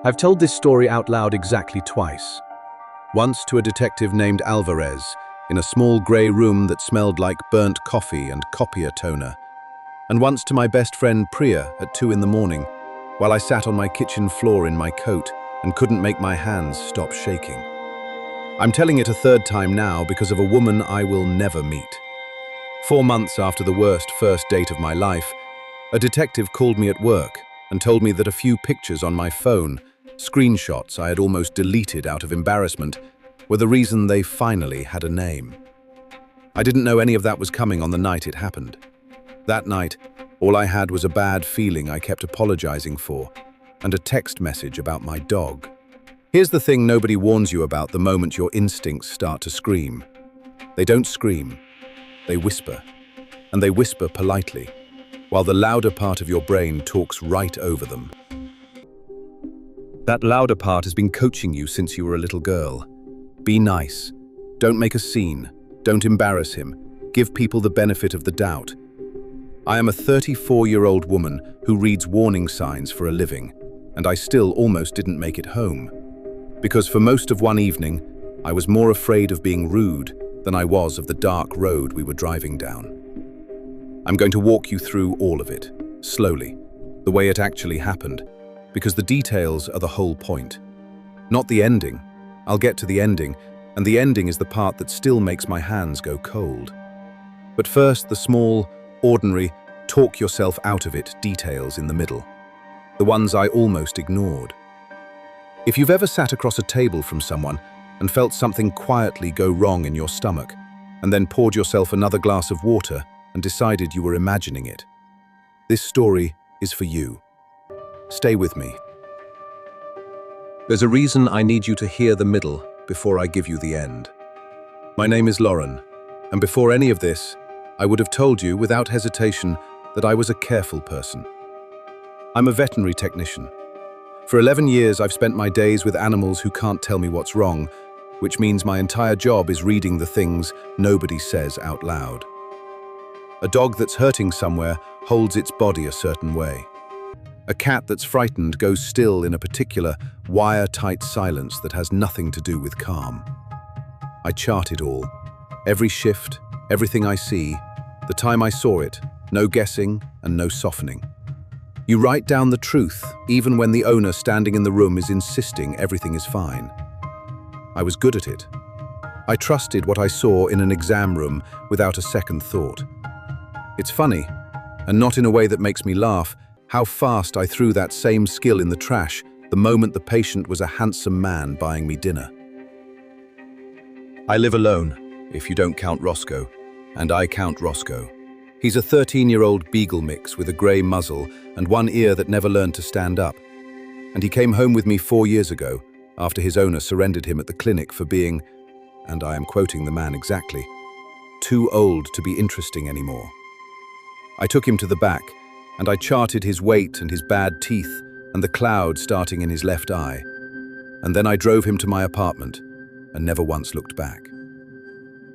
I've told this story out loud exactly twice. Once to a detective named Alvarez, in a small grey room that smelled like burnt coffee and copier toner, and once to my best friend Priya at 2 in the morning, while I sat on my kitchen floor in my coat and couldn't make my hands stop shaking. I'm telling it a third time now because of a woman I will never meet. 4 months after the worst first date of my life, a detective called me at work and told me that a few pictures on my phone, screenshots I had almost deleted out of embarrassment, were the reason they finally had a name. I didn't know any of that was coming on the night it happened. That night, all I had was a bad feeling I kept apologizing for, and a text message about my dog. Here's the thing nobody warns you about the moment your instincts start to scream. They don't scream, they whisper. And they whisper politely, while the louder part of your brain talks right over them. That louder part has been coaching you since you were a little girl. Be nice. Don't make a scene. Don't embarrass him. Give people the benefit of the doubt. I am a 34-year-old woman who reads warning signs for a living, and I still almost didn't make it home. Because for most of one evening, I was more afraid of being rude than I was of the dark road we were driving down. I'm going to walk you through all of it, slowly, the way it actually happened, because the details are the whole point. Not the ending. I'll get to the ending, and the ending is the part that still makes my hands go cold. But first, the small, ordinary, talk yourself out of it details in the middle. The ones I almost ignored. If you've ever sat across a table from someone and felt something quietly go wrong in your stomach, and then poured yourself another glass of water and decided you were imagining it, this story is for you. Stay with me. There's a reason I need you to hear the middle before I give you the end. My name is Lauren, and before any of this, I would have told you without hesitation that I was a careful person. I'm a veterinary technician. For 11 years, I've spent my days with animals who can't tell me what's wrong, which means my entire job is reading the things nobody says out loud. A dog that's hurting somewhere holds its body a certain way. A cat that's frightened goes still in a particular, wire-tight silence that has nothing to do with calm. I chart it all. Every shift, everything I see, the time I saw it, no guessing and no softening. You write down the truth, even when the owner standing in the room is insisting everything is fine. I was good at it. I trusted what I saw in an exam room without a second thought. It's funny, and not in a way that makes me laugh, how fast I threw that same skill in the trash the moment the patient was a handsome man buying me dinner. I live alone, if you don't count Roscoe, and I count Roscoe. He's a 13-year-old beagle mix with a grey muzzle and one ear that never learned to stand up. And he came home with me 4 years ago, after his owner surrendered him at the clinic for being, and I am quoting the man exactly, too old to be interesting anymore. I took him to the back, and I charted his weight and his bad teeth and the cloud starting in his left eye. And then I drove him to my apartment and never once looked back.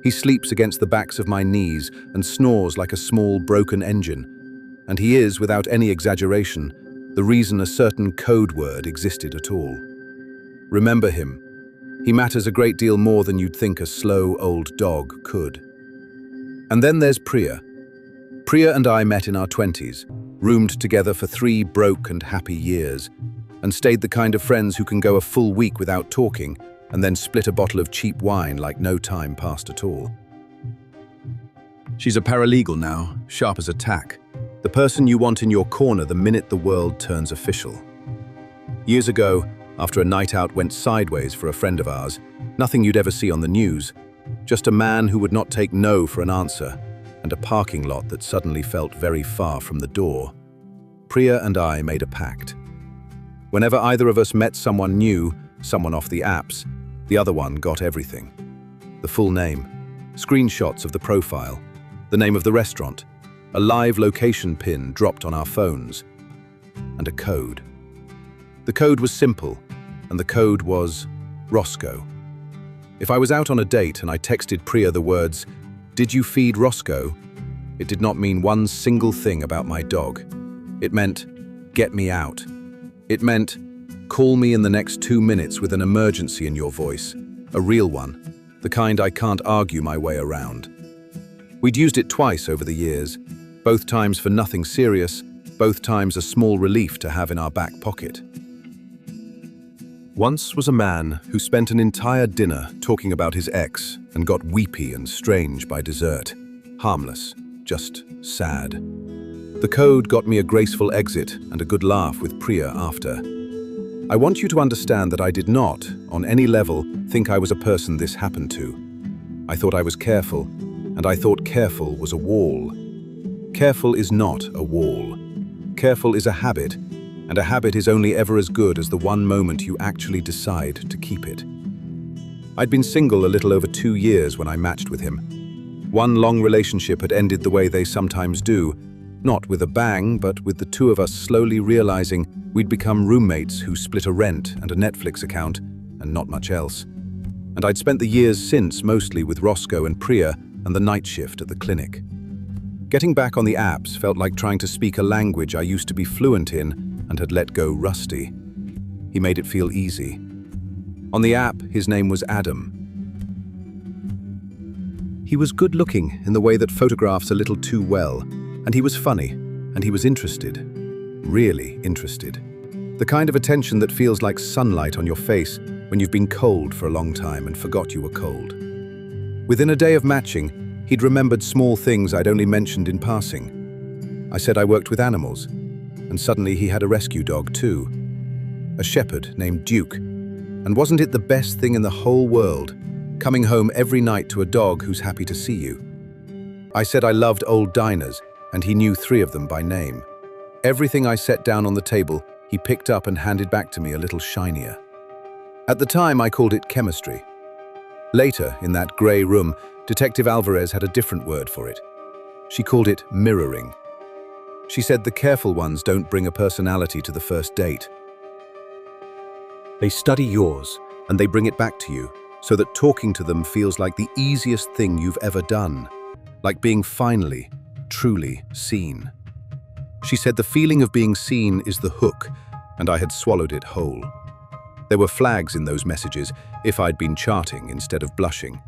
He sleeps against the backs of my knees and snores like a small broken engine. And he is, without any exaggeration, the reason a certain code word existed at all. Remember him. He matters a great deal more than you'd think a slow old dog could. And then there's Priya. Priya and I met in our 20s, roomed together for 3 broke and happy years, and stayed the kind of friends who can go a full week without talking and then split a bottle of cheap wine like no time passed at all. She's a paralegal now, sharp as a tack, the person you want in your corner the minute the world turns official. Years ago, after a night out went sideways for a friend of ours, nothing you'd ever see on the news, just a man who would not take no for an answer, and a parking lot that suddenly felt very far from the door, Priya and I made a pact. Whenever either of us met someone new, someone off the apps, the other one got everything. The full name, screenshots of the profile, the name of the restaurant, a live location pin dropped on our phones, and a code. The code was simple, and the code was Roscoe. If I was out on a date and I texted Priya the words, "Did you feed Roscoe?" it did not mean one single thing about my dog. It meant, "Get me out." It meant, call me in the next 2 minutes with an emergency in your voice, a real one, the kind I can't argue my way around. We'd used it twice over the years, both times for nothing serious, both times a small relief to have in our back pocket. Once was a man who spent an entire dinner talking about his ex and got weepy and strange by dessert. Harmless, just sad. The code got me a graceful exit and a good laugh with Priya after. I want you to understand that I did not, on any level, think I was a person this happened to. I thought I was careful, and I thought careful was a wall. Careful is not a wall. Careful is a habit, and a habit is only ever as good as the one moment you actually decide to keep it. I'd been single a little over 2 years when I matched with him. One long relationship had ended the way they sometimes do, not with a bang, but with the two of us slowly realizing we'd become roommates who split a rent and a Netflix account, and not much else. And I'd spent the years since mostly with Roscoe and Priya and the night shift at the clinic. Getting back on the apps felt like trying to speak a language I used to be fluent in and had let go rusty. He made it feel easy. On the app, his name was Adam. He was good-looking in the way that photographs a little too well, and he was funny, and he was interested. Really interested. The kind of attention that feels like sunlight on your face when you've been cold for a long time and forgot you were cold. Within a day of matching, he'd remembered small things I'd only mentioned in passing. I said I worked with animals, and suddenly he had a rescue dog too. A shepherd named Duke. And wasn't it the best thing in the whole world, coming home every night to a dog who's happy to see you? I said I loved old diners, and he knew 3 of them by name. Everything I set down on the table, he picked up and handed back to me a little shinier. At the time, I called it chemistry. Later, in that grey room, Detective Alvarez had a different word for it. She called it mirroring. She said the careful ones don't bring a personality to the first date. They study yours, and they bring it back to you, so that talking to them feels like the easiest thing you've ever done, like being finally, truly seen. She said the feeling of being seen is the hook, and I had swallowed it whole. There were flags in those messages if I'd been charting instead of blushing.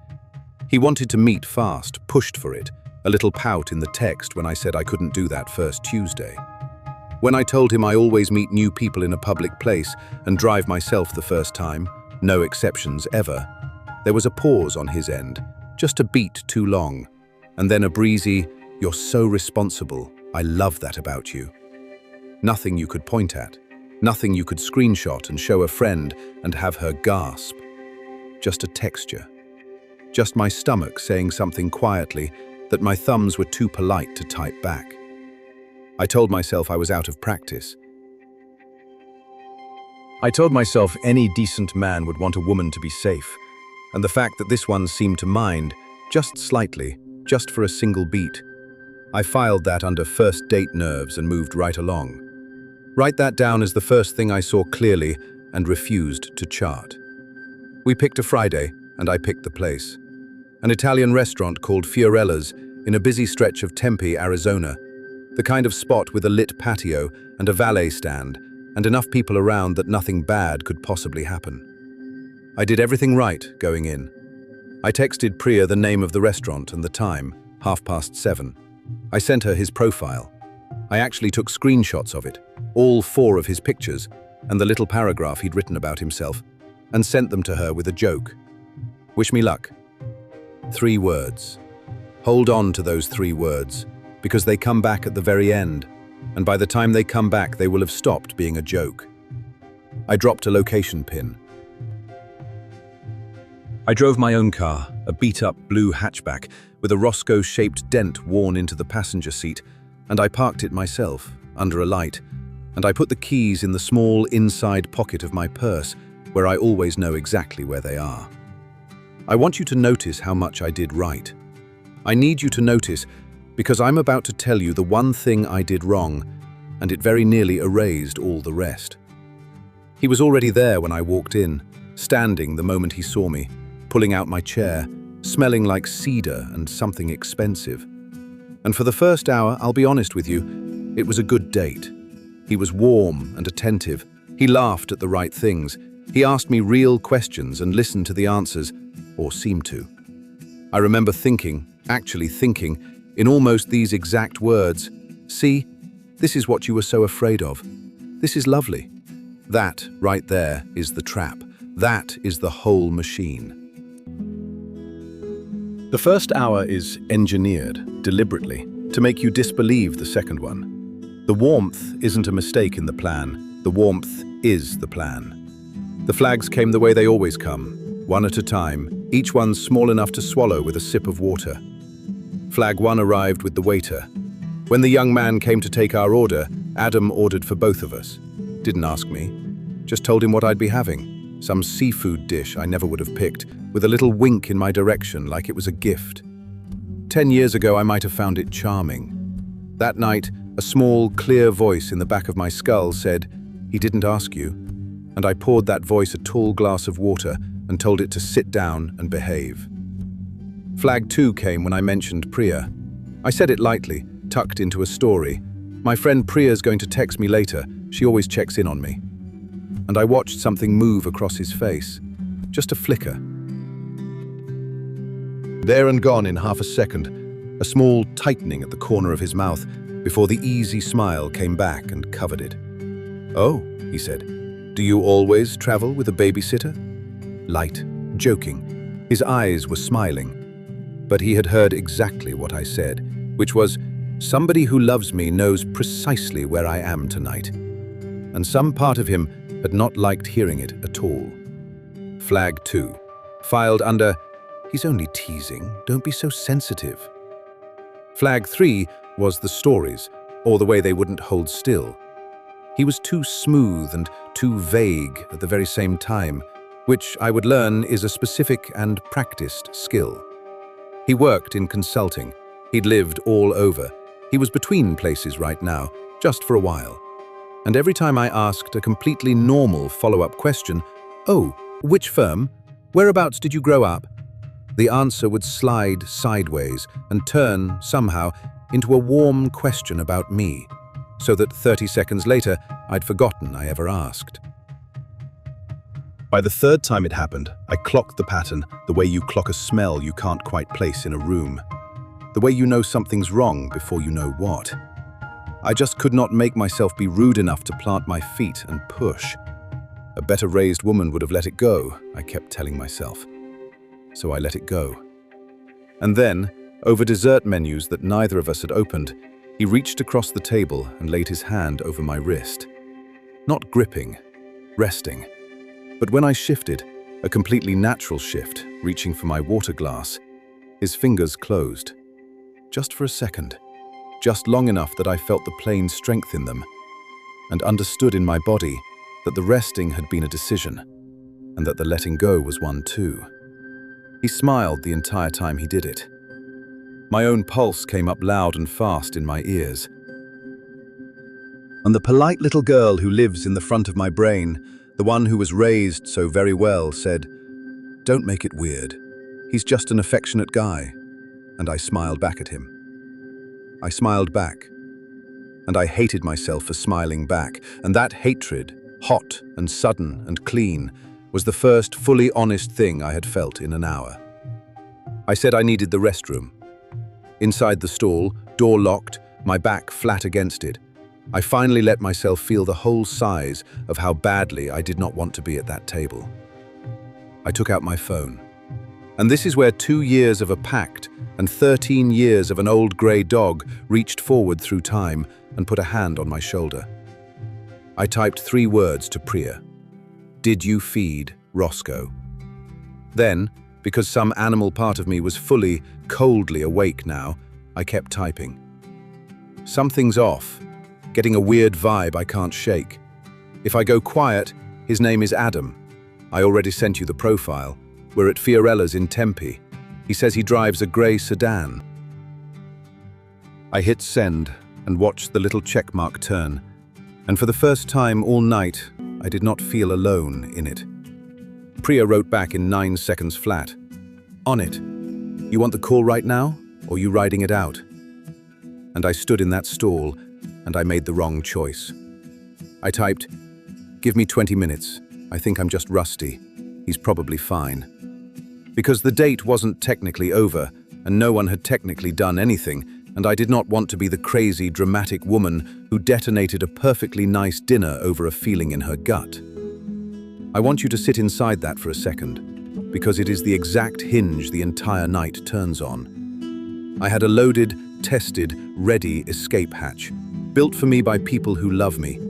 He wanted to meet fast, pushed for it, a little pout in the text when I said I couldn't do that first Tuesday. When I told him I always meet new people in a public place and drive myself the first time, no exceptions ever, there was a pause on his end, just a beat too long, and then a breezy, "You're so responsible, I love that about you." Nothing you could point at, nothing you could screenshot and show a friend and have her gasp. Just a texture. Just my stomach saying something quietly that my thumbs were too polite to type back. I told myself I was out of practice. I told myself any decent man would want a woman to be safe, and the fact that this one seemed to mind, just slightly, just for a single beat. I filed that under first date nerves and moved right along. Write that down as the first thing I saw clearly and refused to chart. We picked a Friday, and I picked the place. An Italian restaurant called Fiorella's in a busy stretch of Tempe, Arizona, the kind of spot with a lit patio and a valet stand and enough people around that nothing bad could possibly happen. I did everything right going in. I texted Priya the name of the restaurant and the time, 7:30. I sent her his profile. I actually took screenshots of it, all 4 of his pictures and the little paragraph he'd written about himself, and sent them to her with a joke. Wish me luck. 3 words. Hold on to those 3 words, because they come back at the very end, and by the time they come back, they will have stopped being a joke. I dropped a location pin. I drove my own car, a beat-up blue hatchback with a Roscoe-shaped dent worn into the passenger seat, and I parked it myself, under a light, and I put the keys in the small inside pocket of my purse, where I always know exactly where they are. I want you to notice how much I did right. I need you to notice, because I'm about to tell you the one thing I did wrong, and it very nearly erased all the rest. He was already there when I walked in, standing the moment he saw me, pulling out my chair, smelling like cedar and something expensive. And for the first hour, I'll be honest with you, it was a good date. He was warm and attentive, He laughed at the right things. He asked me real questions and listened to the answers, or seemed to. I remember actually thinking, in almost these exact words, "See, this is what you were so afraid of. This is lovely." That, right there, is the trap. That is the whole machine. The first hour is engineered, deliberately, to make you disbelieve the second one. The warmth isn't a mistake in the plan. The warmth is the plan. The flags came the way they always come, one at a time, each one small enough to swallow with a sip of water. Flag 1 arrived with the waiter. When the young man came to take our order, Adam ordered for both of us. Didn't ask me, just told him what I'd be having. Some seafood dish I never would have picked, with a little wink in my direction like it was a gift. 10 years ago, I might have found it charming. That night, a small, clear voice in the back of my skull said, "He didn't ask you." And I poured that voice a tall glass of water and told it to sit down and behave. Flag 2 came when I mentioned Priya. I said it lightly, tucked into a story. My friend Priya's going to text me later. She always checks in on me. And I watched something move across his face. Just a flicker. There and gone in half a second, a small tightening at the corner of his mouth before the easy smile came back and covered it. "Oh," he said, "do you always travel with a babysitter?" Light, joking. His eyes were smiling. But he had heard exactly what I said, which was, somebody who loves me knows precisely where I am tonight. And some part of him had not liked hearing it at all. Flag 2, filed under, "He's only teasing, don't be so sensitive." Flag 3 was the stories, or the way they wouldn't hold still. He was too smooth and too vague at the very same time, which I would learn is a specific and practiced skill. He worked in consulting. He'd lived all over. He was between places right now, just for a while. And every time I asked a completely normal follow-up question, "Oh, which firm? Whereabouts did you grow up?" the answer would slide sideways and turn, somehow, into a warm question about me, so that 30 seconds later, I'd forgotten I ever asked. By the third time it happened, I clocked the pattern, the way you clock a smell you can't quite place in a room. The way you know something's wrong before you know what. I just could not make myself be rude enough to plant my feet and push. A better raised woman would have let it go, I kept telling myself. So I let it go. And then, over dessert menus that neither of us had opened, he reached across the table and laid his hand over my wrist. Not gripping, resting. But when I shifted, a completely natural shift, reaching for my water glass, his fingers closed. Just for a second. Just long enough that I felt the plain strength in them, and understood in my body that the resting had been a decision, and that the letting go was one too. He smiled the entire time he did it. My own pulse came up loud and fast in my ears. And the polite little girl who lives in the front of my brain, the one who was raised so very well, said, "Don't make it weird. He's just an affectionate guy." And I smiled back at him. I smiled back. And I hated myself for smiling back. And that hatred, hot and sudden and clean, was the first fully honest thing I had felt in an hour. I said I needed the restroom. Inside the stall, door locked, my back flat against it, I finally let myself feel the whole size of how badly I did not want to be at that table. I took out my phone. And this is where 2 years of a pact and 13 years of an old grey dog reached forward through time and put a hand on my shoulder. I typed 3 words to Priya. "Did you feed Roscoe?" Then, because some animal part of me was fully, coldly awake now, I kept typing. Something's off, getting a weird vibe I can't shake. If I go quiet, his name is Adam. I already sent you the profile. We're at Fiorella's in Tempe. He says he drives a grey sedan. I hit send and watched the little checkmark turn. And for the first time all night, I did not feel alone in it. Priya wrote back in 9 seconds flat. "On it. You want the call right now, or you riding it out?" And I stood in that stall, and I made the wrong choice. I typed, Give me 20 minutes. I think I'm just rusty. He's probably fine. Because the date wasn't technically over, and no one had technically done anything, and I did not want to be the crazy, dramatic woman who detonated a perfectly nice dinner over a feeling in her gut. I want you to sit inside that for a second, because it is the exact hinge the entire night turns on. I had a loaded, tested, ready escape hatch, built for me by people who love me,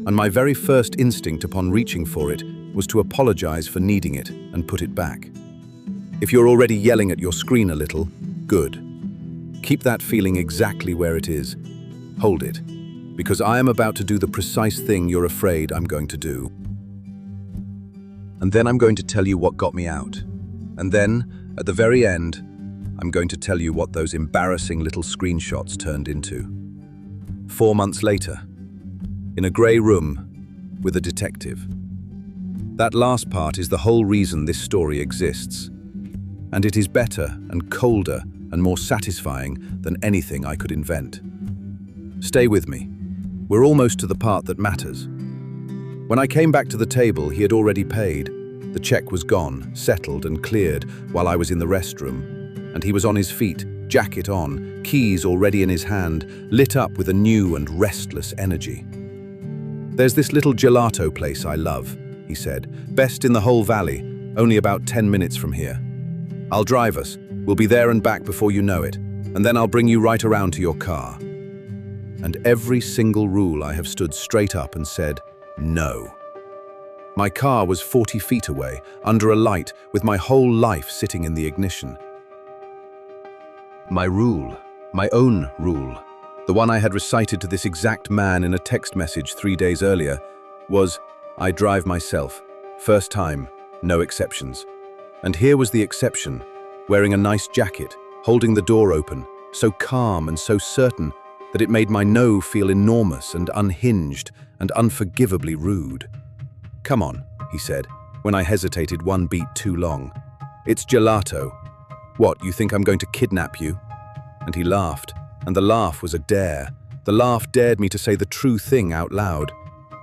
and my very first instinct upon reaching for it was to apologize for needing it and put it back. If you're already yelling at your screen a little, good. Keep that feeling exactly where it is. Hold it, because I am about to do the precise thing you're afraid I'm going to do. And then I'm going to tell you what got me out. And then, at the very end, I'm going to tell you what those embarrassing little screenshots turned into. 4 months later, in a grey room with a detective. That last part is the whole reason this story exists. And it is better and colder and more satisfying than anything I could invent. Stay with me. We're almost to the part that matters. When I came back to the table, he had already paid. The check was gone, settled and cleared while I was in the restroom. And he was on his feet, jacket on, keys already in his hand, lit up with a new and restless energy. "There's this little gelato place I love," he said. "Best in the whole valley, only about 10 minutes from here. I'll drive us. We'll be there and back before you know it, and then I'll bring you right around to your car." And every single rule I have stood straight up and said, no. My car was 40 feet away, under a light, with my whole life sitting in the ignition. My rule, my own rule, the one I had recited to this exact man in a text message 3 days earlier, was, I drive myself. First time, no exceptions. And here was the exception, wearing a nice jacket, holding the door open, so calm and so certain that it made my no feel enormous and unhinged and unforgivably rude. "Come on," he said, when I hesitated one beat too long. "It's gelato. What, you think I'm going to kidnap you?" And he laughed, and the laugh was a dare. The laugh dared me to say the true thing out loud,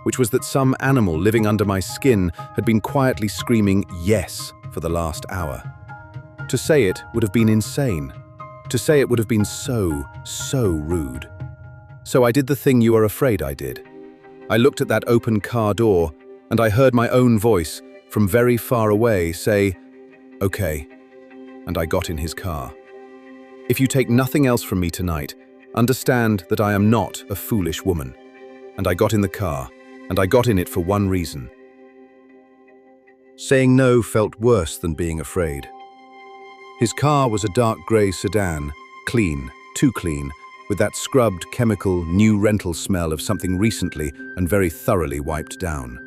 which was that some animal living under my skin had been quietly screaming yes for the last hour. To say it would have been insane. To say it would have been so rude. So I did the thing you are afraid I did. I looked at that open car door, and I heard my own voice from very far away say, "Okay," and I got in his car. If you take nothing else from me tonight, understand that I am not a foolish woman. And I got in the car, and I got in it for one reason. Saying no felt worse than being afraid. His car was a dark grey sedan, clean, too clean, with that scrubbed, chemical, new rental smell of something recently and very thoroughly wiped down.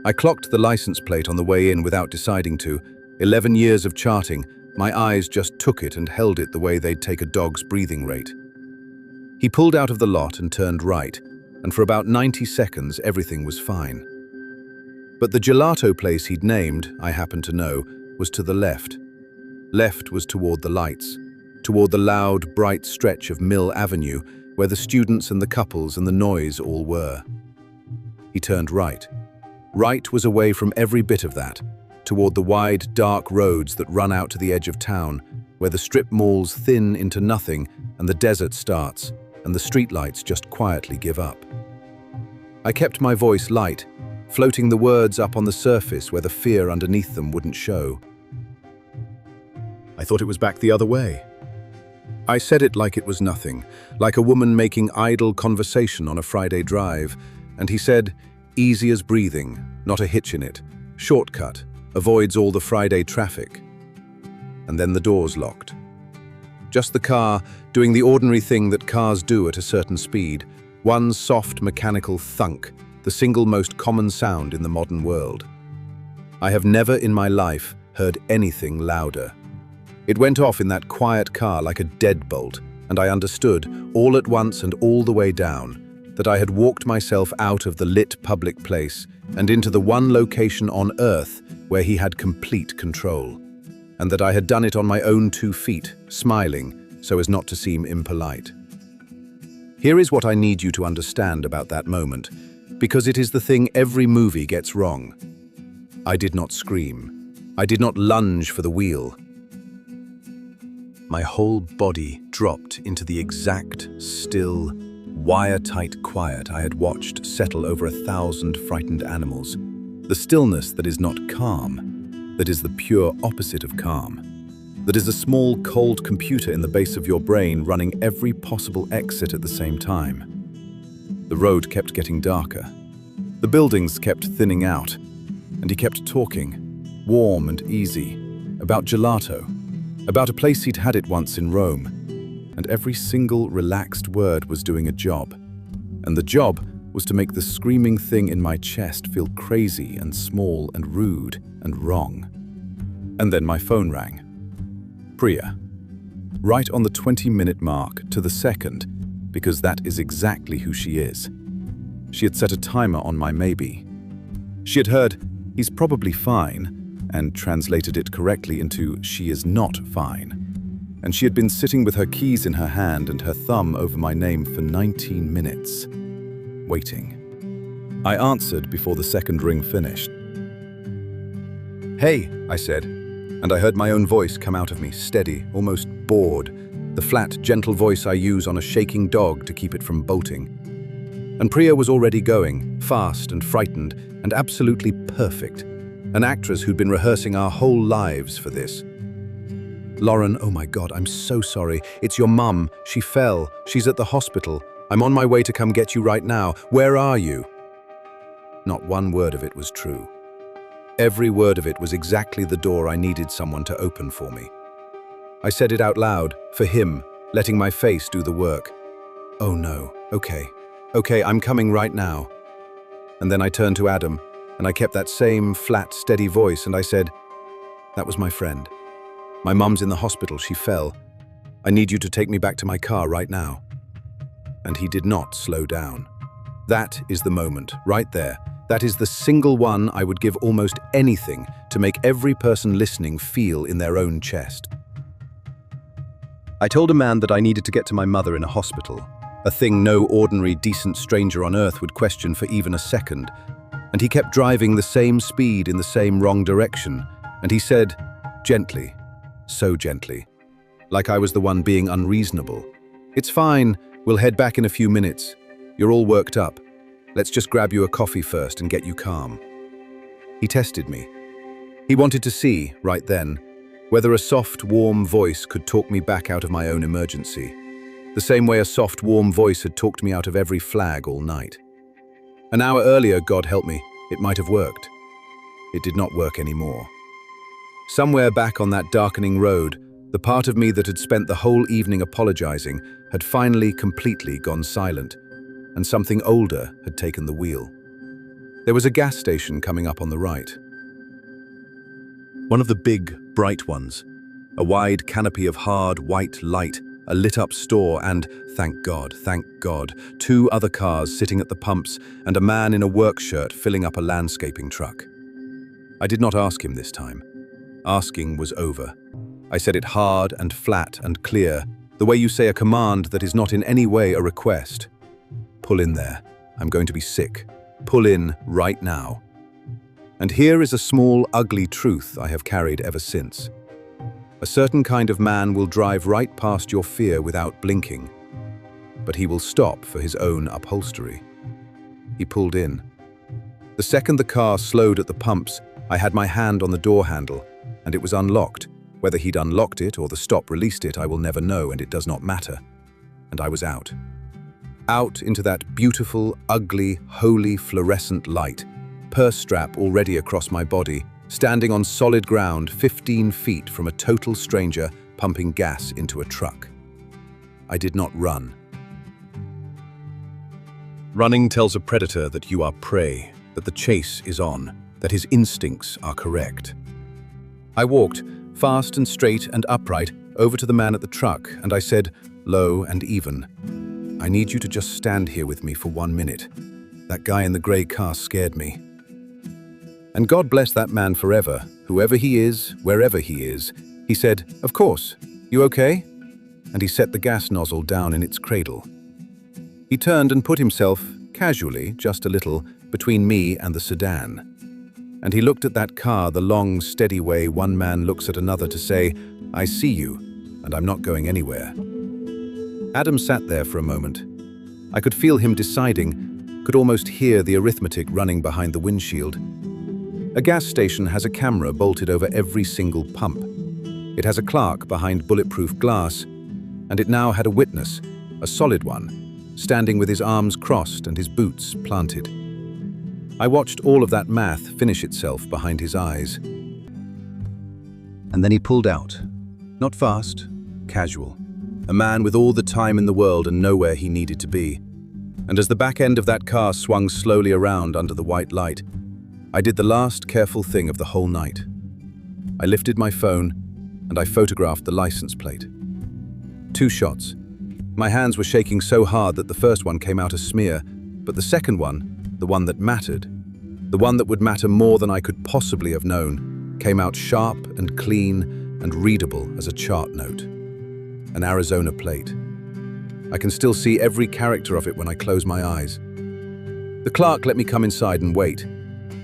I clocked the license plate on the way in without deciding to. 11 years of charting, my eyes just took it and held it the way they'd take a dog's breathing rate. He pulled out of the lot and turned right, and for about 90 seconds everything was fine. But the gelato place he'd named, I happened to know, was to the left. Left was toward the lights, toward the loud, bright stretch of Mill Avenue, where the students and the couples and the noise all were. He turned right. Right was away from every bit of that, toward the wide, dark roads that run out to the edge of town, where the strip malls thin into nothing and the desert starts, and the streetlights just quietly give up. I kept my voice light, floating the words up on the surface where the fear underneath them wouldn't show. "I thought it was back the other way." I said it like it was nothing, like a woman making idle conversation on a Friday drive, and he said, "Easy as breathing, not a hitch in it. Shortcut, avoids all the Friday traffic." And then the doors locked. Just the car, doing the ordinary thing that cars do at a certain speed, one soft mechanical thunk, the single most common sound in the modern world. I have never in my life heard anything louder. It went off in that quiet car like a deadbolt, and I understood, all at once and all the way down, that I had walked myself out of the lit public place and into the one location on earth where he had complete control, and that I had done it on my own 2 feet, smiling, so as not to seem impolite. Here is what I need you to understand about that moment, because it is the thing every movie gets wrong. I did not scream. I did not lunge for the wheel. My whole body dropped into the exact, still, wire-tight quiet I had watched settle over 1,000 frightened animals. The stillness that is not calm, that is the pure opposite of calm, that is a small, cold computer in the base of your brain running every possible exit at the same time. The road kept getting darker. The buildings kept thinning out, and he kept talking, warm and easy, about gelato, about a place he'd had it once in Rome, and every single relaxed word was doing a job. And the job was to make the screaming thing in my chest feel crazy and small and rude and wrong. And then my phone rang. Priya. Right on the 20-minute mark to the second, because that is exactly who she is. She had set a timer on my maybe. She had heard, "He's probably fine," and translated it correctly into, "She is not fine." And she had been sitting with her keys in her hand and her thumb over my name for 19 minutes, waiting. I answered before the second ring finished. "Hey," I said, and I heard my own voice come out of me, steady, almost bored, the flat, gentle voice I use on a shaking dog to keep it from bolting. And Priya was already going, fast and frightened, and absolutely perfect, an actress who'd been rehearsing our whole lives for this. "Lauren, oh my God, I'm so sorry. It's your mum. She fell. She's at the hospital. I'm on my way to come get you right now. Where are you?" Not one word of it was true. Every word of it was exactly the door I needed someone to open for me. I said it out loud, for him, letting my face do the work. "Oh no, okay, I'm coming right now." And then I turned to Adam, and I kept that same flat, steady voice, and I said, "That was my friend. My mum's in the hospital, she fell. I need you to take me back to my car right now." And he did not slow down. That is the moment, right there. That is the single one I would give almost anything to make every person listening feel in their own chest. I told a man that I needed to get to my mother in a hospital, a thing no ordinary, decent stranger on earth would question for even a second. And he kept driving the same speed in the same wrong direction, and he said, gently, so gently, like I was the one being unreasonable, "It's fine, we'll head back in a few minutes. You're all worked up. Let's just grab you a coffee first and get you calm." He tested me. He wanted to see, right then, whether a soft, warm voice could talk me back out of my own emergency, the same way a soft, warm voice had talked me out of every flag all night. An hour earlier, God help me, it might have worked. It did not work anymore. Somewhere back on that darkening road, the part of me that had spent the whole evening apologizing had finally completely gone silent, and something older had taken the wheel. There was a gas station coming up on the right. One of the big, bright ones. A wide canopy of hard, white light, a lit-up store, and, thank God, 2 other cars sitting at the pumps and a man in a work shirt filling up a landscaping truck. I did not ask him this time. Asking was over. I said it hard and flat and clear, the way you say a command that is not in any way a request. "Pull in there. I'm going to be sick. Pull in right now." And here is a small, ugly truth I have carried ever since. A certain kind of man will drive right past your fear without blinking, but he will stop for his own upholstery. He pulled in. The second the car slowed at the pumps, I had my hand on the door handle, and it was unlocked. Whether he'd unlocked it or the stop released it, I will never know, and it does not matter. And I was out. Out into that beautiful, ugly, holy, fluorescent light, purse strap already across my body, standing on solid ground 15 feet from a total stranger pumping gas into a truck. I did not run. Running tells a predator that you are prey, that the chase is on, that his instincts are correct. I walked, fast and straight and upright, over to the man at the truck, and I said, low and even, "I need you to just stand here with me for 1 minute. That guy in the grey car scared me." And God bless that man forever, whoever he is, wherever he is. He said, "Of course. You okay?" And he set the gas nozzle down in its cradle. He turned and put himself, casually, just a little, between me and the sedan. And he looked at that car the long, steady way one man looks at another to say, "I see you, and I'm not going anywhere." Adam sat there for a moment. I could feel him deciding, could almost hear the arithmetic running behind the windshield. A gas station has a camera bolted over every single pump. It has a clerk behind bulletproof glass, and it now had a witness, a solid one, standing with his arms crossed and his boots planted. I watched all of that math finish itself behind his eyes. And then he pulled out. Not fast, casual. A man with all the time in the world and nowhere he needed to be. And as the back end of that car swung slowly around under the white light, I did the last careful thing of the whole night. I lifted my phone and I photographed the license plate. 2 shots. My hands were shaking so hard that the first one came out a smear, but the second one, the one that mattered, the one that would matter more than I could possibly have known, came out sharp and clean and readable as a chart note. An Arizona plate. I can still see every character of it when I close my eyes. The clerk let me come inside and wait.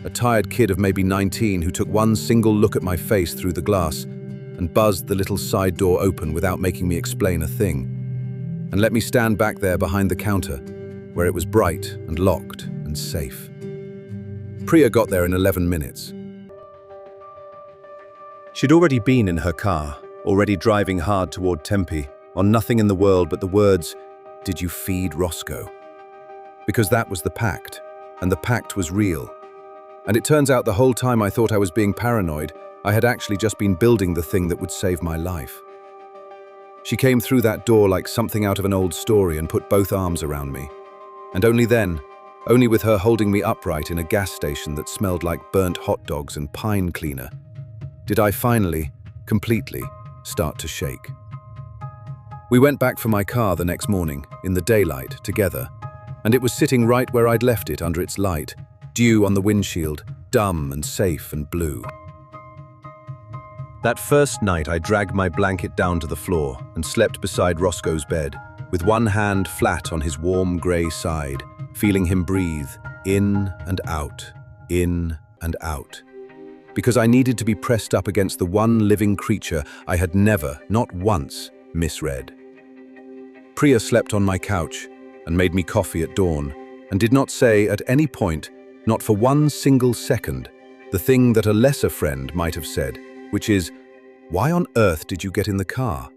A tired kid of maybe 19 who took one single look at my face through the glass and buzzed the little side door open without making me explain a thing, and let me stand back there behind the counter, where it was bright and locked and safe. Priya got there in 11 minutes. She'd already been in her car, already driving hard toward Tempe, on nothing in the world but the words, "Did you feed Roscoe?" Because that was the pact, and the pact was real. And it turns out the whole time I thought I was being paranoid, I had actually just been building the thing that would save my life. She came through that door like something out of an old story and put both arms around me. And only then, only with her holding me upright in a gas station that smelled like burnt hot dogs and pine cleaner, did I finally, completely, start to shake. We went back for my car the next morning, in the daylight, together, and it was sitting right where I'd left it under its light, dew on the windshield, dumb and safe and blue. That first night I dragged my blanket down to the floor and slept beside Roscoe's bed, with one hand flat on his warm grey side, feeling him breathe in and out, in and out. Because I needed to be pressed up against the one living creature I had never, not once, misread. Priya slept on my couch and made me coffee at dawn, and did not say at any point, not for one single second, the thing that a lesser friend might have said, which is, "Why on earth did you get in the car?"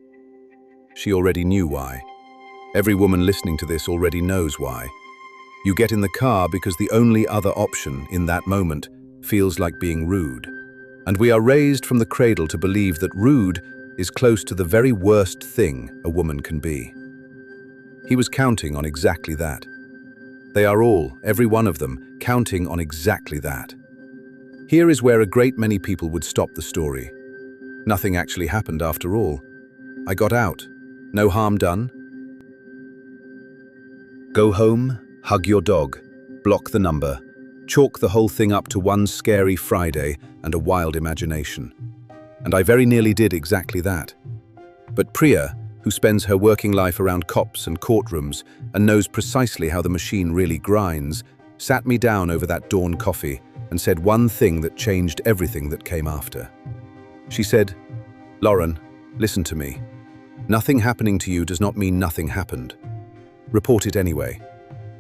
She already knew why. Every woman listening to this already knows why. You get in the car because the only other option in that moment feels like being rude. And we are raised from the cradle to believe that rude is close to the very worst thing a woman can be. He was counting on exactly that. They are all, every one of them, counting on exactly that. Here is where a great many people would stop the story. Nothing actually happened after all. I got out. No harm done. Go home, hug your dog, block the number, chalk the whole thing up to one scary Friday and a wild imagination. And I very nearly did exactly that. But Priya, who spends her working life around cops and courtrooms and knows precisely how the machine really grinds, sat me down over that dawn coffee and said one thing that changed everything that came after. She said, "Lauren, listen to me. Nothing happening to you does not mean nothing happened. Report it anyway.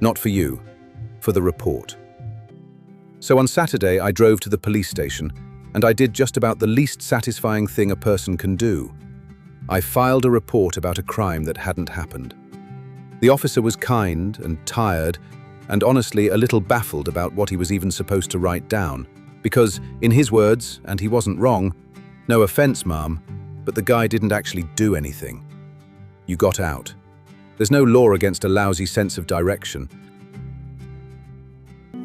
Not for you, for the report." So on Saturday, I drove to the police station, and I did just about the least satisfying thing a person can do. I filed a report about a crime that hadn't happened. The officer was kind and tired, and honestly a little baffled about what he was even supposed to write down, because, in his words, and he wasn't wrong, "No offense, ma'am, but the guy didn't actually do anything. You got out. There's no law against a lousy sense of direction."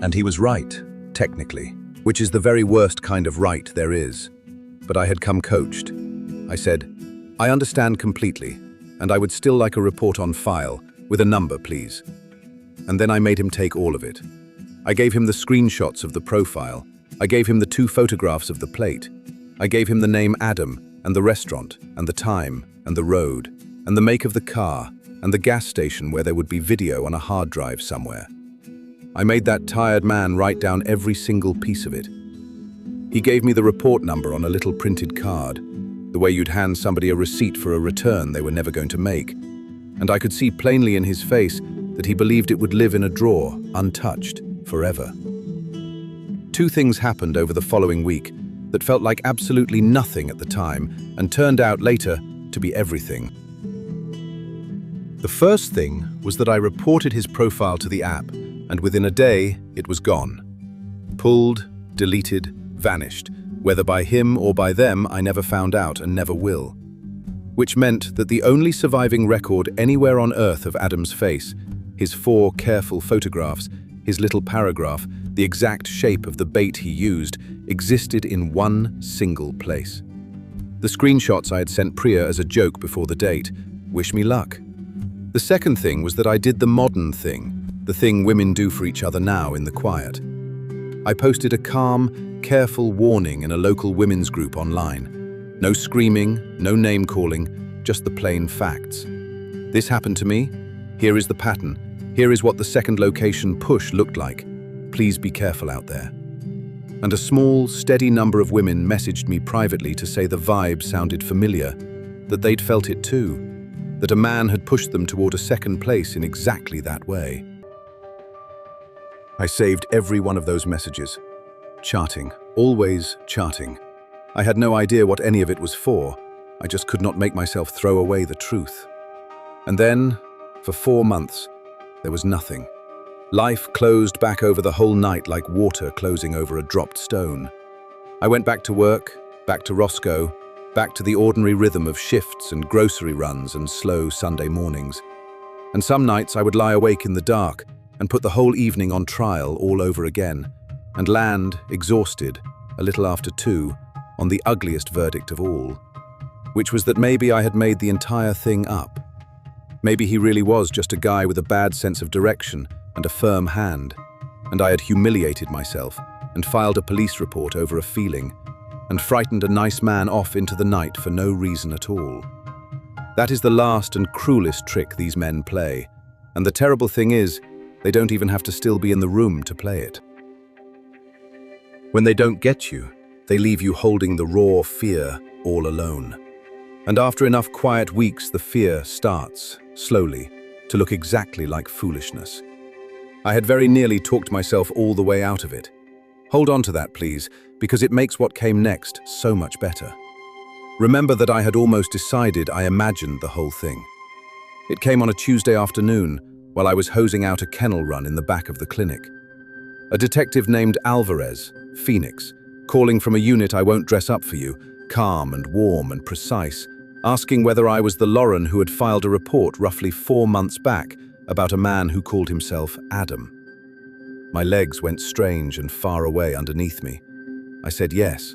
And he was right, technically, which is the very worst kind of right there is. But I had come coached. I said, "I understand completely, and I would still like a report on file, with a number, please." And then I made him take all of it. I gave him the screenshots of the profile. I gave him the 2 photographs of the plate. I gave him the name Adam, and the restaurant, and the time, and the road, and the make of the car, and the gas station where there would be video on a hard drive somewhere. I made that tired man write down every single piece of it. He gave me the report number on a little printed card, the way you'd hand somebody a receipt for a return they were never going to make. And I could see plainly in his face that he believed it would live in a drawer, untouched, forever. Two things happened over the following week that felt like absolutely nothing at the time and turned out later to be everything. The first thing was that I reported his profile to the app, and within a day, it was gone. Pulled, deleted, vanished. Whether by him or by them, I never found out and never will. Which meant that the only surviving record anywhere on Earth of Adam's face, his 4 careful photographs, his little paragraph, the exact shape of the bait he used, existed in one single place. The screenshots I had sent Priya as a joke before the date. Wish me luck. The second thing was that I did the modern thing, the thing women do for each other now in the quiet. I posted a calm, careful warning in a local women's group online. No screaming, no name-calling, just the plain facts. This happened to me. Here is the pattern. Here is what the second location push looked like. Please be careful out there. And a small, steady number of women messaged me privately to say the vibe sounded familiar, that they'd felt it too, that a man had pushed them toward a second place in exactly that way. I saved every one of those messages. Charting, always charting. I had no idea what any of it was for. I just could not make myself throw away the truth. And then, for 4 months, there was nothing. Life closed back over the whole night like water closing over a dropped stone. I went back to work, back to Roscoe, back to the ordinary rhythm of shifts and grocery runs and slow Sunday mornings. And some nights I would lie awake in the dark and put the whole evening on trial all over again, and land, exhausted, a little after 2, on the ugliest verdict of all, which was that maybe I had made the entire thing up. Maybe he really was just a guy with a bad sense of direction and a firm hand, and I had humiliated myself and filed a police report over a feeling, and frightened a nice man off into the night for no reason at all. That is the last and cruelest trick these men play, and the terrible thing is, they don't even have to still be in the room to play it. When they don't get you, they leave you holding the raw fear all alone. And after enough quiet weeks, the fear starts, slowly, to look exactly like foolishness. I had very nearly talked myself all the way out of it. Hold on to that, please, because it makes what came next so much better. Remember that I had almost decided I imagined the whole thing. It came on a Tuesday afternoon while I was hosing out a kennel run in the back of the clinic. A detective named Alvarez, Phoenix, calling from a unit I won't dress up for you, calm and warm and precise, asking whether I was the Lauren who had filed a report roughly 4 months back about a man who called himself Adam. My legs went strange and far away underneath me. I said yes.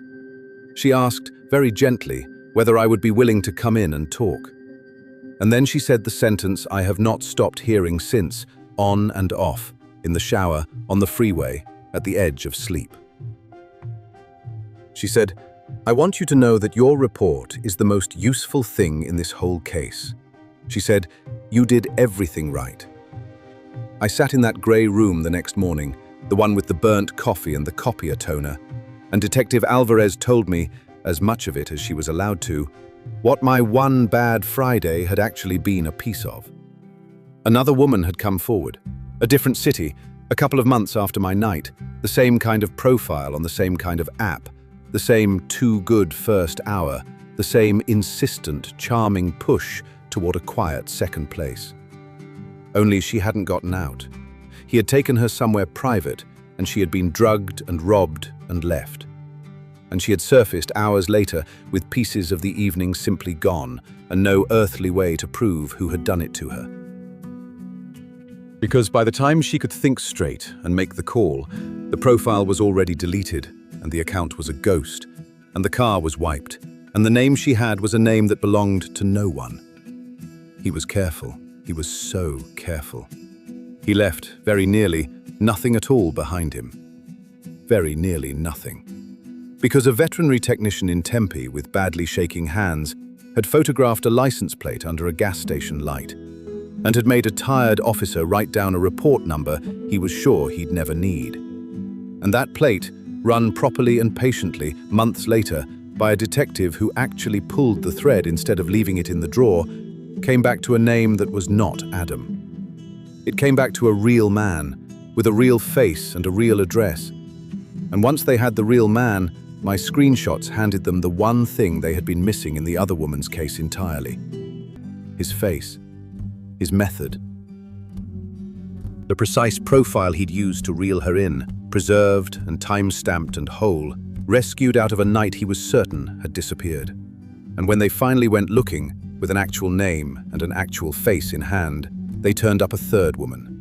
She asked, very gently, whether I would be willing to come in and talk. And then she said the sentence I have not stopped hearing since, on and off, in the shower, on the freeway, at the edge of sleep. She said, "I want you to know that your report is the most useful thing in this whole case." She said, "You did everything right." I sat in that grey room the next morning, the one with the burnt coffee and the copier toner, and Detective Alvarez told me, as much of it as she was allowed to, what my one bad Friday had actually been a piece of. Another woman had come forward, a different city, a couple of months after my night, the same kind of profile on the same kind of app, the same too good first hour, the same insistent, charming push toward a quiet second place. Only she hadn't gotten out. He had taken her somewhere private, and she had been drugged and robbed and left. And she had surfaced hours later with pieces of the evening simply gone, and no earthly way to prove who had done it to her. Because by the time she could think straight and make the call, the profile was already deleted, and the account was a ghost, and the car was wiped, and the name she had was a name that belonged to no one. He was careful. He was so careful. He left, very nearly, nothing at all behind him. Very nearly nothing. Because a veterinary technician in Tempe with badly shaking hands had photographed a license plate under a gas station light. and had made a tired officer write down a report number he was sure he'd never need. And that plate, run properly and patiently months later by a detective who actually pulled the thread instead of leaving it in the drawer, came back to a name that was not Adam. It came back to a real man, with a real face and a real address. And once they had the real man, my screenshots handed them the one thing they had been missing in the other woman's case entirely. His face. His method. The precise profile he'd used to reel her in, preserved and time-stamped and whole, rescued out of a night he was certain had disappeared. And when they finally went looking, with an actual name and an actual face in hand, they turned up a third woman.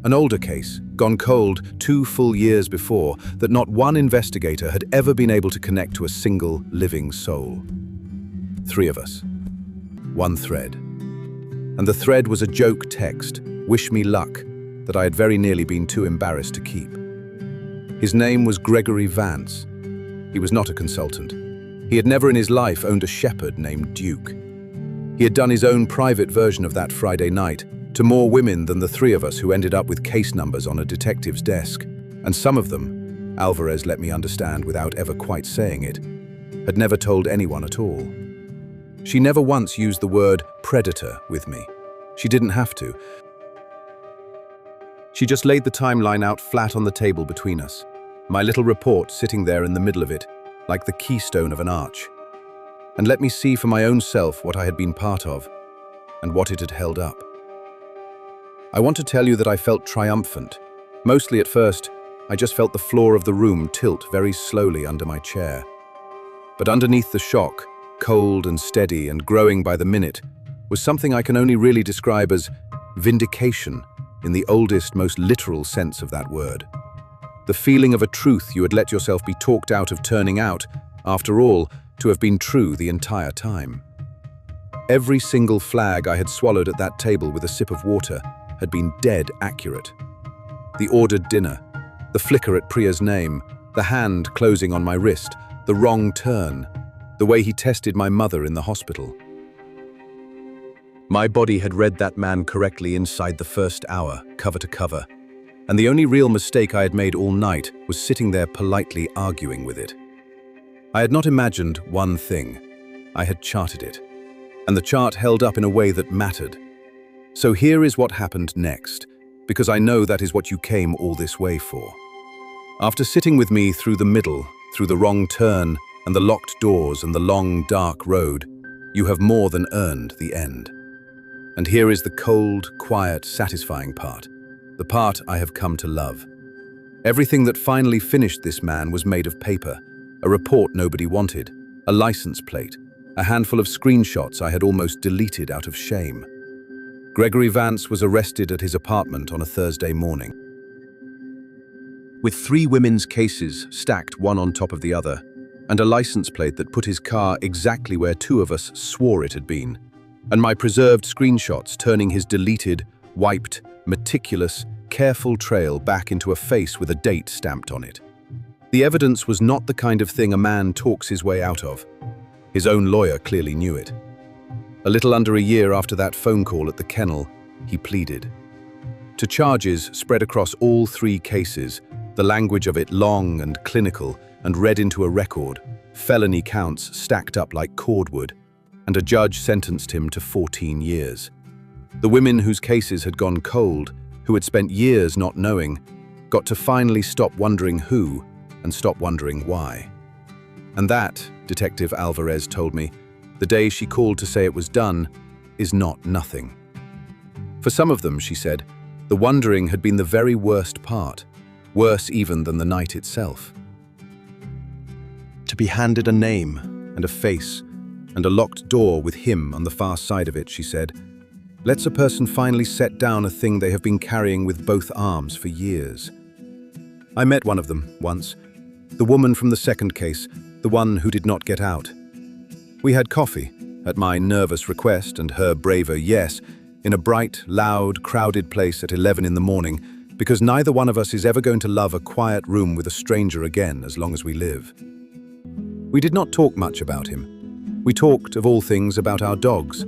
An older case, gone cold 2 full years before, that not one investigator had ever been able to connect to a single living soul. 3 of us. 1 thread. And the thread was a joke text, "Wish me luck," that I had very nearly been too embarrassed to keep. His name was Gregory Vance. He was not a consultant. He had never in his life owned a shepherd named Duke. He had done his own private version of that Friday night, to more women than the 3 of us who ended up with case numbers on a detective's desk, and some of them, Alvarez let me understand without ever quite saying it, had never told anyone at all. She never once used the word predator with me. She didn't have to. She just laid the timeline out flat on the table between us, my little report sitting there in the middle of it, like the keystone of an arch, and let me see for my own self what I had been part of, and what it had held up. I want to tell you that I felt triumphant. Mostly at first, I just felt the floor of the room tilt very slowly under my chair. But underneath the shock, cold and steady and growing by the minute, was something I can only really describe as vindication in the oldest, most literal sense of that word. The feeling of a truth you had let yourself be talked out of turning out, after all, to have been true the entire time. Every single flag I had swallowed at that table with a sip of water had been dead accurate. The ordered dinner, the flicker at Priya's name, the hand closing on my wrist, the wrong turn, the way he tested my mother in the hospital. My body had read that man correctly inside the first hour, cover to cover, and the only real mistake I had made all night was sitting there politely arguing with it. I had not imagined one thing. I had charted it, and the chart held up in a way that mattered. So here is what happened next, because I know that is what you came all this way for. After sitting with me through the middle, through the wrong turn, and the locked doors and the long, dark road, you have more than earned the end. And here is the cold, quiet, satisfying part, the part I have come to love. Everything that finally finished this man was made of paper, a report nobody wanted, a license plate, a handful of screenshots I had almost deleted out of shame. Gregory Vance was arrested at his apartment on a Thursday morning. With 3 women's cases stacked one on top of the other, and a license plate that put his car exactly where 2 of us swore it had been, and my preserved screenshots turning his deleted, wiped, meticulous, careful trail back into a face with a date stamped on it. The evidence was not the kind of thing a man talks his way out of. His own lawyer clearly knew it. A little under a year after that phone call at the kennel, he pleaded. To charges spread across all 3 cases, the language of it long and clinical and read into a record, felony counts stacked up like cordwood, and a judge sentenced him to 14 years. The women whose cases had gone cold, who had spent years not knowing, got to finally stop wondering who and stop wondering why. And that, Detective Alvarez told me, the day she called to say it was done, is not nothing. For some of them, she said, the wondering had been the very worst part, worse even than the night itself. To be handed a name and a face and a locked door with him on the far side of it, she said, lets a person finally set down a thing they have been carrying with both arms for years. I met one of them once, the woman from the second case, the one who did not get out. We had coffee, at my nervous request and her braver yes, in a bright, loud, crowded place at 11 in the morning, because neither one of us is ever going to love a quiet room with a stranger again as long as we live. We did not talk much about him. We talked, of all things, about our dogs.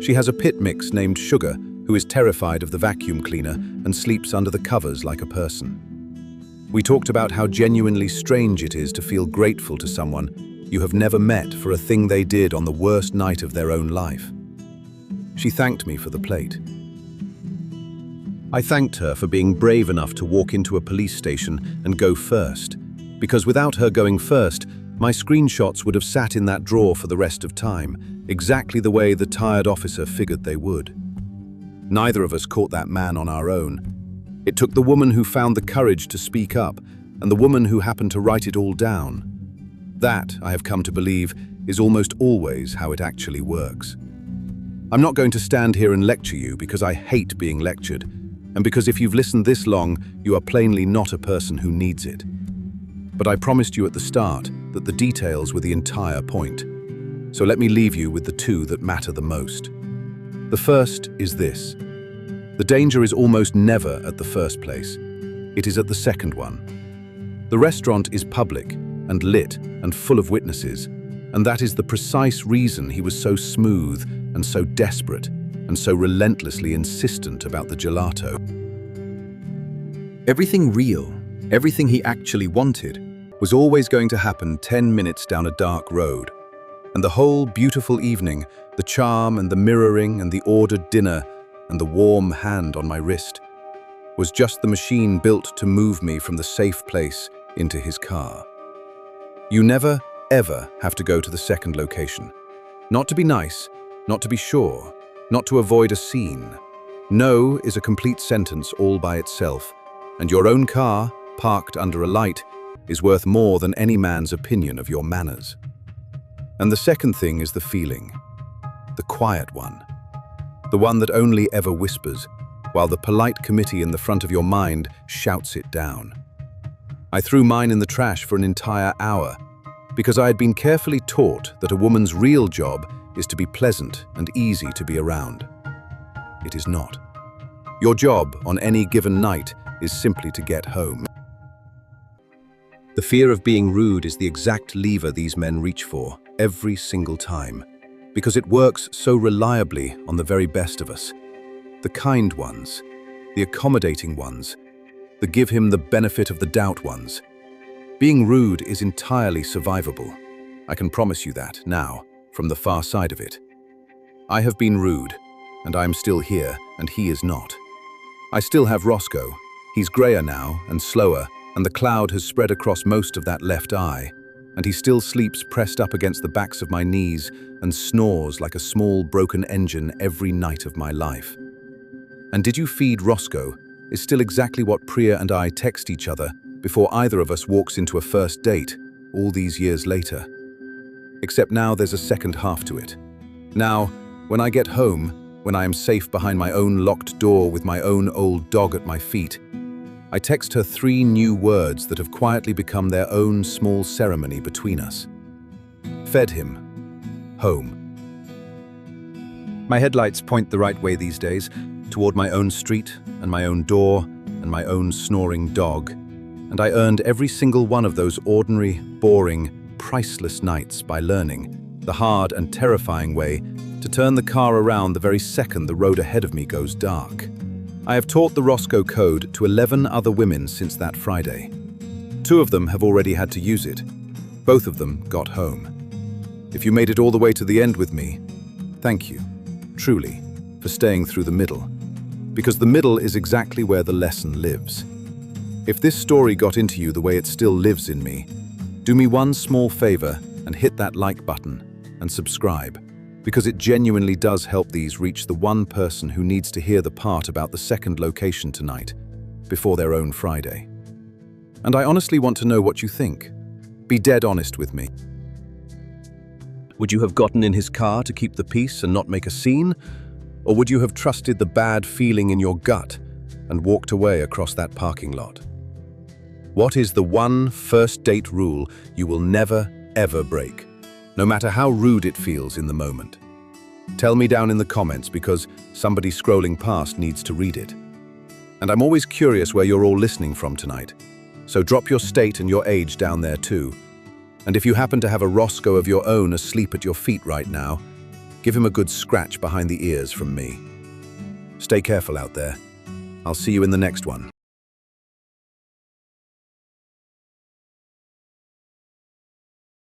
She has a pit mix named Sugar, who is terrified of the vacuum cleaner and sleeps under the covers like a person. We talked about how genuinely strange it is to feel grateful to someone you have never met for a thing they did on the worst night of their own life. She thanked me for the plate. I thanked her for being brave enough to walk into a police station and go first, because without her going first, my screenshots would have sat in that drawer for the rest of time, exactly the way the tired officer figured they would. Neither of us caught that man on our own. It took the woman who found the courage to speak up and the woman who happened to write it all down. That, I have come to believe, is almost always how it actually works. I'm not going to stand here and lecture you because I hate being lectured, and because if you've listened this long, you are plainly not a person who needs it. But I promised you at the start that the details were the entire point. So let me leave you with the two that matter the most. The first is this. The danger is almost never at the first place. It is at the second one. The restaurant is public and lit and full of witnesses, and that is the precise reason he was so smooth and so desperate and so relentlessly insistent about the gelato. Everything real, everything he actually wanted, was always going to happen 10 minutes down a dark road. And the whole beautiful evening, the charm and the mirroring and the ordered dinner and the warm hand on my wrist, was just the machine built to move me from the safe place into his car. You never, ever have to go to the second location. Not to be nice, not to be sure, not to avoid a scene. No is a complete sentence all by itself, and your own car, parked under a light, is worth more than any man's opinion of your manners. And the second thing is the feeling, the quiet one, the one that only ever whispers, while the polite committee in the front of your mind shouts it down. I threw mine in the trash for an entire hour, because I had been carefully taught that a woman's real job is to be pleasant and easy to be around. It is not. Your job on any given night is simply to get home. The fear of being rude is the exact lever these men reach for every single time, because it works so reliably on the very best of us. The kind ones, the accommodating ones, the give him the benefit of the doubt ones. Being rude is entirely survivable. I can promise you that now, from the far side of it. I have been rude, and I am still here, and he is not. I still have Roscoe. He's grayer now and slower, and the cloud has spread across most of that left eye, and he still sleeps pressed up against the backs of my knees and snores like a small broken engine every night of my life. And did you feed Roscoe is still exactly what Priya and I text each other before either of us walks into a first date all these years later. Except now there's a second half to it. Now, when I get home, when I am safe behind my own locked door with my own old dog at my feet, I text her 3 new words that have quietly become their own small ceremony between us. Fed him. Home. My headlights point the right way these days, toward my own street and my own door and my own snoring dog, and I earned every single one of those ordinary, boring, priceless nights by learning the hard and terrifying way to turn the car around the very second the road ahead of me goes dark. I have taught the Roscoe Code to 11 other women since that Friday. 2 of them have already had to use it. Both of them got home. If you made it all the way to the end with me, thank you, truly, for staying through the middle. Because the middle is exactly where the lesson lives. If this story got into you the way it still lives in me, do me one small favor and hit that like button and subscribe, because it genuinely does help these reach the one person who needs to hear the part about the second location tonight, before their own Friday. And I honestly want to know what you think. Be dead honest with me. Would you have gotten in his car to keep the peace and not make a scene? Or would you have trusted the bad feeling in your gut and walked away across that parking lot? What is the one first date rule you will never, ever break, no matter how rude it feels in the moment? Tell me down in the comments, because somebody scrolling past needs to read it. And I'm always curious where you're all listening from tonight, so drop your state and your age down there too. And if you happen to have a Roscoe of your own asleep at your feet right now, give him a good scratch behind the ears from me. Stay careful out there. I'll see you in the next one.